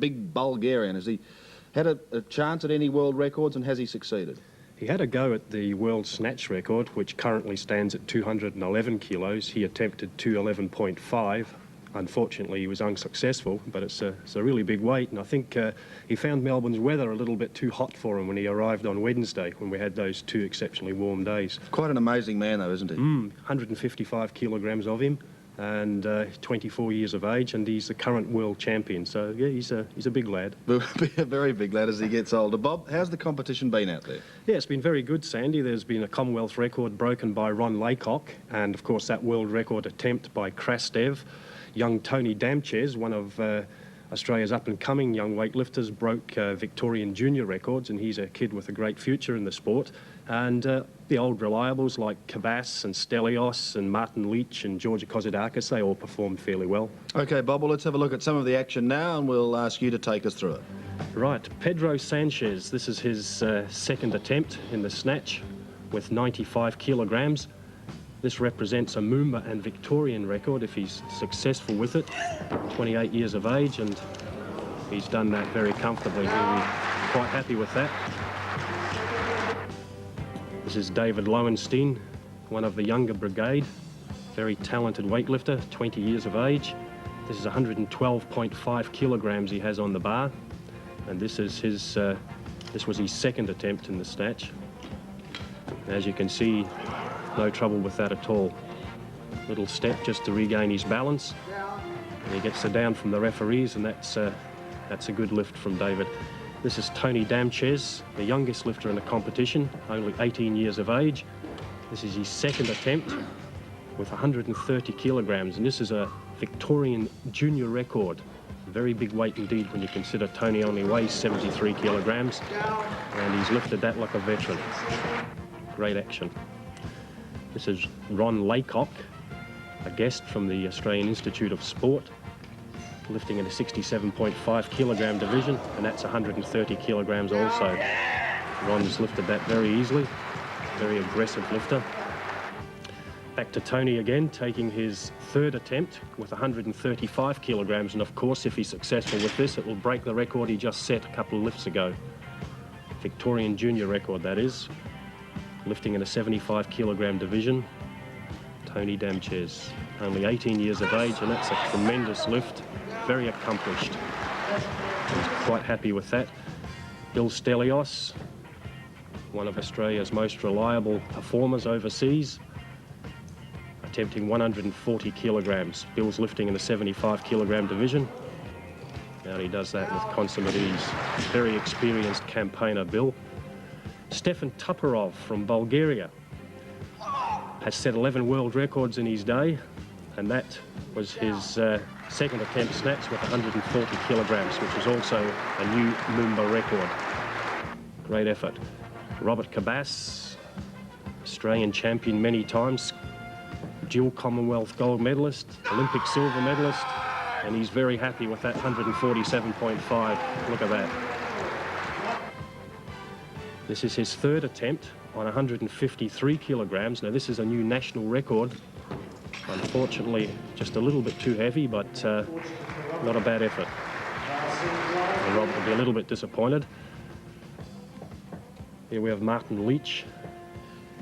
big Bulgarian. Has he had a chance at any world records, and has he succeeded? He had a go at the world snatch record, which currently stands at 211 kilos. He attempted 211.5. Unfortunately, he was unsuccessful, but it's a really big weight, and I think he found Melbourne's weather a little bit too hot for him when he arrived on Wednesday, when we had those 2 exceptionally warm days. Quite an amazing man, though, isn't he? 155 kilograms of him, and 24 years of age, and he's the current world champion. So yeah, he's a big lad. A very big lad as he gets older. Bob, how's the competition been out there? Yeah, it's been very good, Sandy. There's been a Commonwealth record broken by Ron Laycock, and of course that world record attempt by Krastev. Young Tony Damchez, one of Australia's up-and-coming young weightlifters, broke Victorian junior records, and he's a kid with a great future in the sport. And the old reliables like Kvas and Stelios and Martin Leach and Georgia Kozidakis, they all performed fairly well. OK, Bob, well, let's have a look at some of the action now, and we'll ask you to take us through it. Right, Pedro Sanchez, this is his second attempt in the snatch with 95 kilograms. This represents a Moomba and Victorian record if he's successful with it. 28 years of age, and he's done that very comfortably. We'll be quite happy with that. This is David Lowenstein, one of the younger brigade. Very talented weightlifter, 20 years of age. This is 112.5 kilograms he has on the bar. And this is his, this was his second attempt in the snatch. As you can see, no trouble with that at all. Little step just to regain his balance. And he gets it down from the referees, and that's a good lift from David. This is Tony Damchez, the youngest lifter in the competition, only 18 years of age. This is his second attempt with 130 kilograms, and this is a Victorian junior record. A very big weight indeed when you consider Tony only weighs 73 kilograms, and he's lifted that like a veteran. Great action. This is Ron Laycock, a guest from the Australian Institute of Sport, lifting in a 67.5 kilogram division, and that's 130 kilograms also. Ron's lifted that very easily, very aggressive lifter. Back to Tony again, taking his third attempt with 135 kilograms, and of course if he's successful with this, it will break the record he just set a couple of lifts ago. Victorian junior record, that is. Lifting in a 75 kilogram division, Tony Damchez, only 18 years of age, and that's a tremendous lift, very accomplished. He's quite happy with that. Bill Stelios, one of Australia's most reliable performers overseas, attempting 140 kilograms. Bill's lifting in a 75 kilogram division. Now he does that with consummate ease. Very experienced campaigner, Bill. Stefan Tuparov from Bulgaria has set 11 world records in his day, and that was his second attempt snatch with 140 kilograms, which was also a new Moomba record. Great effort. Robert Kvas, Australian champion many times, dual Commonwealth gold medalist, Olympic silver medalist, and he's very happy with that 147.5. Look at that. This is his third attempt on 153 kilograms. Now this is a new national record. Unfortunately, just a little bit too heavy, but not a bad effort. And Robert will be a little bit disappointed. Here we have Martin Leach,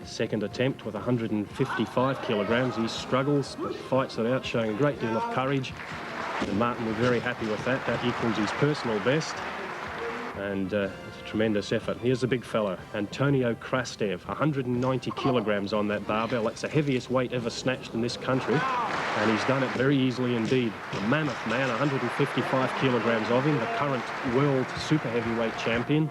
second attempt with 155 kilograms. He struggles, but fights it out, showing a great deal of courage. And Martin was very happy with that. That equals his personal best. And it's a tremendous effort. Here's the big fella, Antonio Krastev, 190 kilograms on that barbell. That's the heaviest weight ever snatched in this country, and he's done it very easily indeed. A mammoth man, 155 kilograms of him, the current world super heavyweight champion.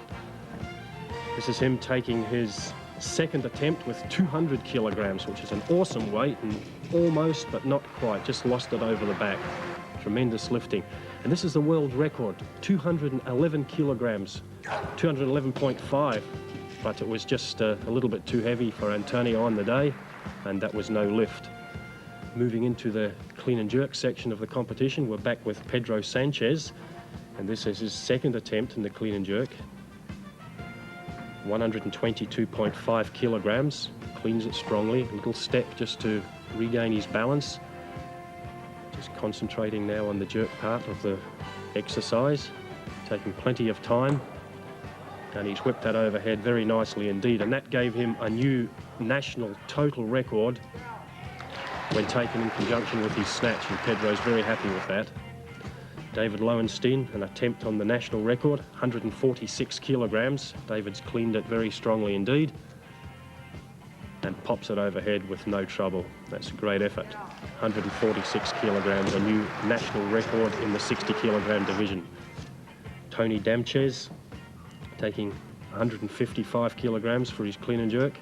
This is him taking his second attempt with 200 kilograms, which is an awesome weight, and almost, but not quite, just lost it over the back. Tremendous lifting. And this is the world record, 211 kilograms, 211.5, but it was just a little bit too heavy for Antonio on the day, and that was no lift. Moving into the clean and jerk section of the competition, we're back with Pedro Sanchez, and this is his second attempt in the clean and jerk. 122.5 kilograms, cleans it strongly, a little step just to regain his balance. Just concentrating now on the jerk part of the exercise. taking plenty of time. And he's whipped that overhead very nicely indeed. And that gave him a new national total record when taken in conjunction with his snatch. And Pedro's very happy with that. David Lowenstein, an attempt on the national record, 146 kilograms. David's cleaned it very strongly indeed and pops it overhead with no trouble. That's a great effort. 146 kilograms, a new national record in the 60 kilogram division. Tony Damchez taking 155 kilograms for his clean and jerk.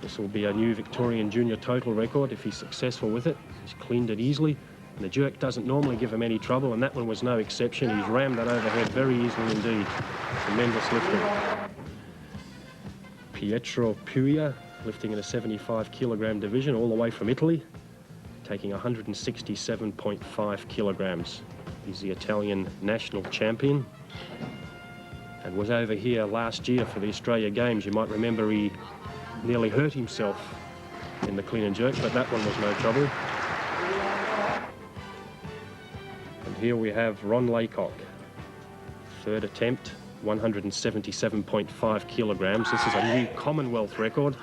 This will be a new Victorian junior total record if he's successful with it. He's cleaned it easily. And the jerk doesn't normally give him any trouble, and that one was no exception. He's rammed that overhead very easily indeed. Tremendous lifting. Pietro Puia, lifting in a 75 kilogram division, all the way from Italy, taking 167.5 kilograms. He's the Italian national champion and was over here last year for the Australia Games. You might remember he nearly hurt himself in the clean and jerk, but that one was no trouble. And here we have Ron Laycock, third attempt, 177.5 kilograms. This is a new Commonwealth record.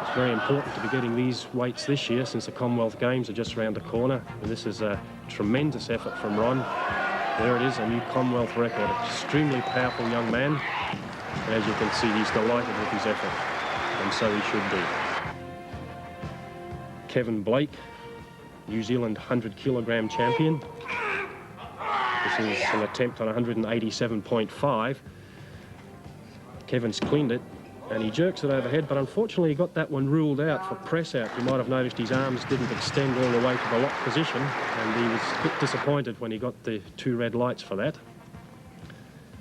It's very important to be getting these weights this year since the Commonwealth Games are just around the corner. And this is a tremendous effort from Ron. There it is, a new Commonwealth record. Extremely powerful young man. And as you can see, he's delighted with his effort. And so he should be. Kevin Blake, New Zealand 100 kilogram champion. This is an attempt on 187.5. Kevin's cleaned it and he jerks it overhead, but unfortunately he got that one ruled out for press out. You might have noticed his arms didn't extend all the way to the lock position, and he was a bit disappointed when he got the 2 red lights for that.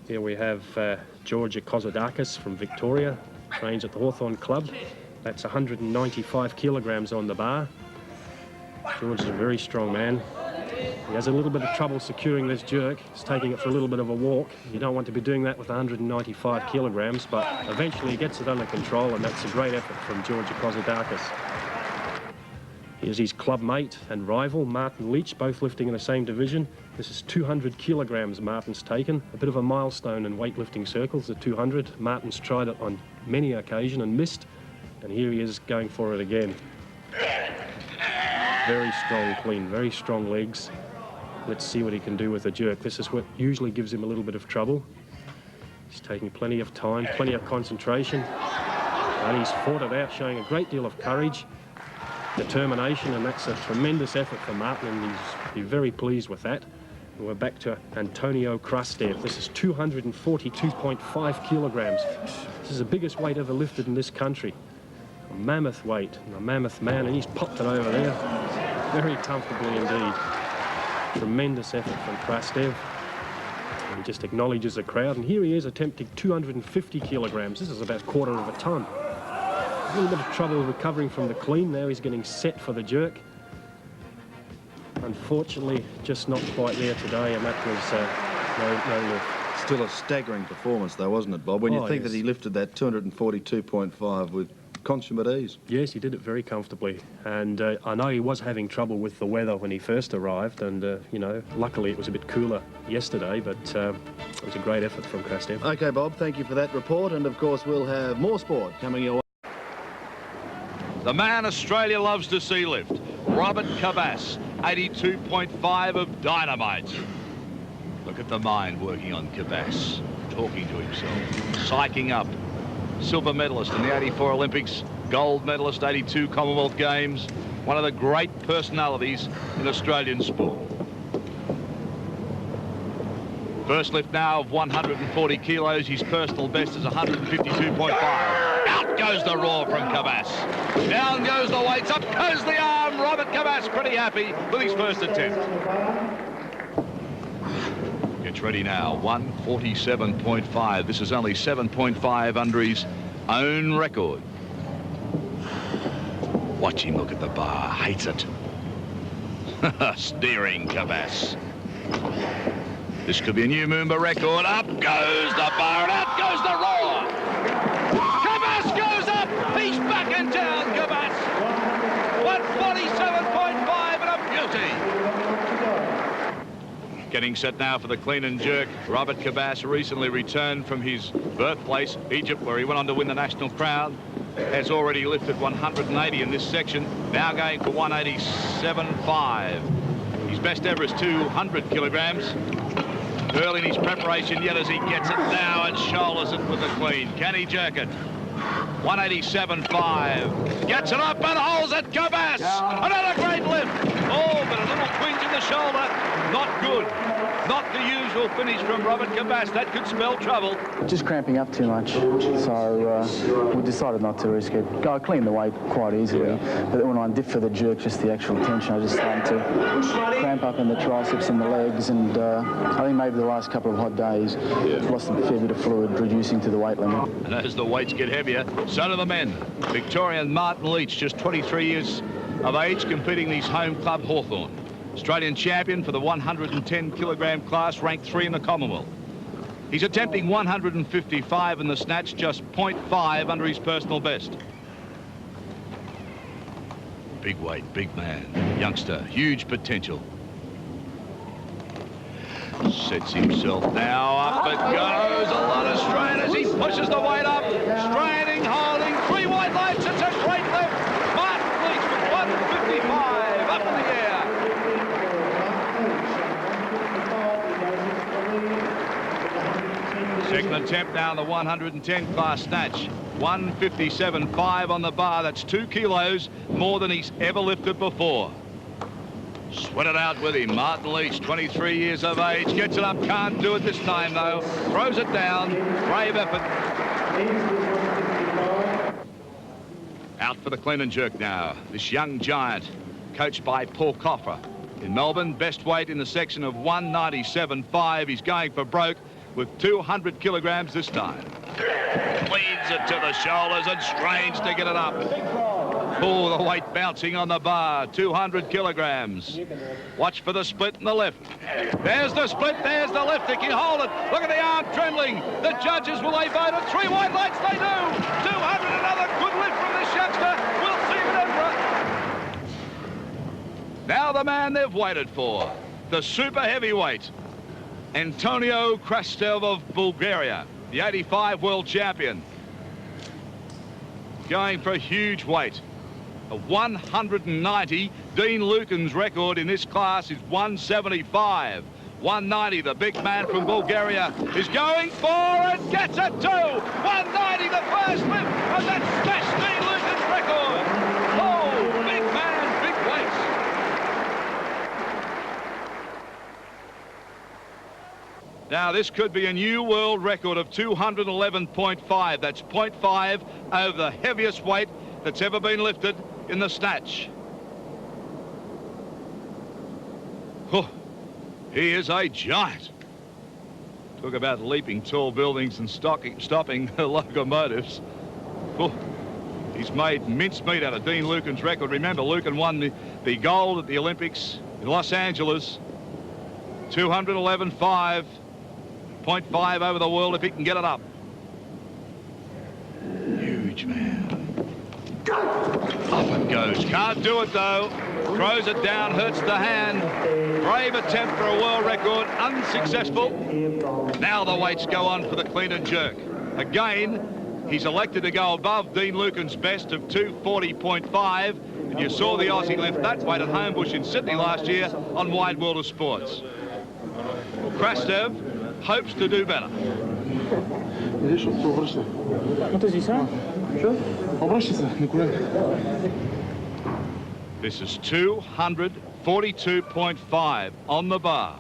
Here we have Georgia Kozadakis from Victoria, trains at the Hawthorn Club. That's 195 kilograms on the bar. George is a very strong man. He has a little bit of trouble securing this jerk. He's taking it for a little bit of a walk. You don't want to be doing that with 195 kilograms, but eventually he gets it under control, and that's a great effort from Georgia Kozadakis. Here's his club mate and rival, Martin Leach, both lifting in the same division. This is 200 kilograms Martin's taken, a bit of a milestone in weightlifting circles, the 200. Martin's tried it on many occasions and missed, and here he is going for it again. Very strong clean, very strong legs. Let's see what he can do with the jerk. This is what usually gives him a little bit of trouble. He's taking plenty of time, plenty of concentration, and he's fought it out, showing a great deal of courage, determination, and that's a tremendous effort for Martin, and he's very pleased with that. And we're back to Antonio Krastev. This is 242.5 kilograms. This is the biggest weight ever lifted in this country. A mammoth weight, and a mammoth man, and he's popped it over there very comfortably indeed. Tremendous effort from Krastev. And he just acknowledges the crowd, and here he is attempting 250 kilograms. This is about a quarter of a ton. A little bit of trouble recovering from the clean. Now he's getting set for the jerk. Unfortunately, just not quite there today, and that was no lift. Still a staggering performance though, wasn't it, Bob? When you think yes. that he lifted that 242.5 with consummate ease. Yes, he did it very comfortably, and I know he was having trouble with the weather when he first arrived, and you know, luckily it was a bit cooler yesterday, but it was a great effort from Krastev. Okay, Bob, thank you for that report, and of course we'll have more sport coming your way. The man Australia loves to see lift, Robert Kvas, 82.5 of dynamite. Look at the mind working on Kvas, talking to himself, psyching up. Silver medalist in the 84 Olympics, gold medalist 82 Commonwealth Games, one of the great personalities in Australian sport. First lift now of 140 kilos, his personal best is 152.5. Out goes the roar from Kvas. Down goes the weights, up goes the arm. Robert Kvas pretty happy with his first attempt. Gets ready now, 147.5. This is only 7.5 under his own record. Watch him look at the bar, hates it. Steering Kvas. This could be a new Moomba record. Up goes the bar and out goes the roar. Kvas goes up, he's back in town, Kvas. 147.5 and a beauty. Getting set now for the clean and jerk. Robert Kvas recently returned from his birthplace, Egypt, where he went on to win the national crown. Has already lifted 180 in this section. Now going for 187.5. His best ever is 200 kilograms. Early in his preparation, yet as he gets it now and shoulders it with the clean. Can he jerk it? 187.5. Gets it up and holds it. Kvas! Another great lift. Oh, but a little twinge in the shoulder. Not good. Not the usual finish from Robert Kvas. That could spell trouble. Just cramping up too much, so we decided not to risk it. I cleaned the weight quite easily, but when I dipped for the jerk, just the actual tension, I just started to cramp up in the triceps and the legs, and I think maybe the last couple of hot days, lost a fair bit of fluid, reducing to the weight limit. And as the weights get heavier, so do the men. Victorian Martin Leach, just 23 years of age, competing in his home club Hawthorn. Australian champion for the 110 kilogram class, ranked 3 in the Commonwealth. He's attempting 155 in the snatch, just 0.5 under his personal best. Big weight, big man, youngster, huge potential. Sets himself now, up it goes, a lot of strain as he pushes the weight up, straining, holding, 3 wide lights, it's a great lift. Martin Leach with 155, up in the air. Second attempt now in the 110 class snatch. 157.5 on the bar. That's 2 kilos more than he's ever lifted before. Sweat it out with him. Martin Leach, 23 years of age. Gets it up. Can't do it this time, though. Throws it down. Brave effort. Out for the clean and jerk now. This young giant, coached by Paul Coffra. In Melbourne, best weight in the section of 197.5. He's going for broke with 200 kilograms this time. Leads it to the shoulders and strains to get it up. Oh, the weight bouncing on the bar, 200 kilograms. Watch for the split in the left. There's the split, there's the left. He can hold it. Look at the arm trembling. The judges, will they vote it? 3 wide lights, they do. 200, another good lift from this youngster. We'll see it, Edinburgh. Now the man they've waited for, the super heavyweight, Antonio Krastev of Bulgaria, the 85 world champion. Going for a huge weight. A 190. Dean Lucan's record in this class is 175. 190, the big man from Bulgaria is going for and gets it too. 190, the first lift, and that smashed Dean Lucan's record. Oh, big man, big weights. Now, this could be a new world record of 211.5. That's 0.5 over the heaviest weight that's ever been lifted in the snatch. Oh, he is a giant. Talk about leaping tall buildings and stopping locomotives. Oh, he's made mincemeat out of Dean Lucan's record. Remember, Lucan won the gold at the Olympics in Los Angeles. 211.5. 0.5 over the world if he can get it up. Huge man. Up it goes. Can't do it though. Throws it down, hurts the hand. Brave attempt for a world record, unsuccessful. Now the weights go on for the clean and jerk. Again, he's elected to go above Dean Lucan's best of 240.5. And you saw the Aussie lift that weight at Homebush in Sydney last year on Wide World of Sports. Well, Krastev hopes to do better. This is 242.5 on the bar.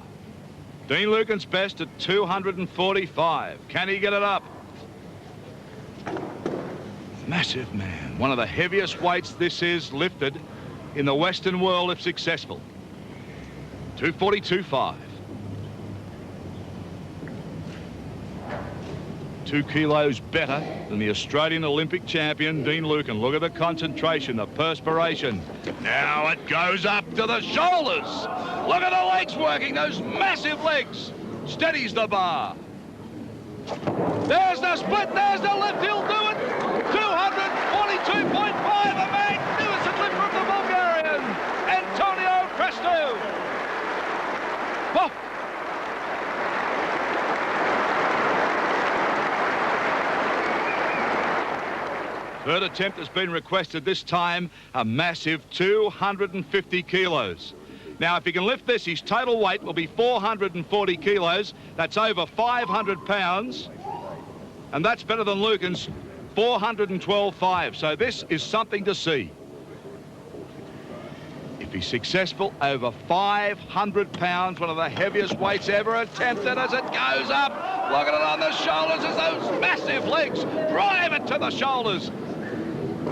Dean Lucan's best at 245. Can he get it up? Massive man. One of the heaviest weights this is lifted in the Western world if successful. 242.5. 2 kilos better than the Australian Olympic champion, Dean Lucan. Look at the concentration, the perspiration. Now it goes up to the shoulders. Look at the legs working, those massive legs. Steadies the bar. There's the split, there's the lift, he'll do it. 242.5, a magnificent lift from the Bulgarian, Antonio Krastev. Oh, Third attempt has been requested, this time a massive 250 kilos. Now, if he can lift this, his total weight will be 440 kilos. That's over 500 pounds. And that's better than Lucan's 412.5. So this is something to see. If he's successful, over 500 pounds, one of the heaviest weights ever attempted as it goes up. Look at it on the shoulders as those massive legs drive it to the shoulders.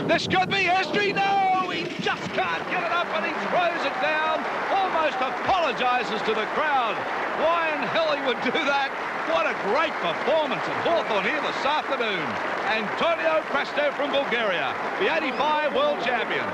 This could be history. No, he just can't get it up, and he throws it down, almost apologises to the crowd. Why in hell he would do that? What a great performance at Hawthorn here this afternoon. Antonio Krastev from Bulgaria, the 85 world champion.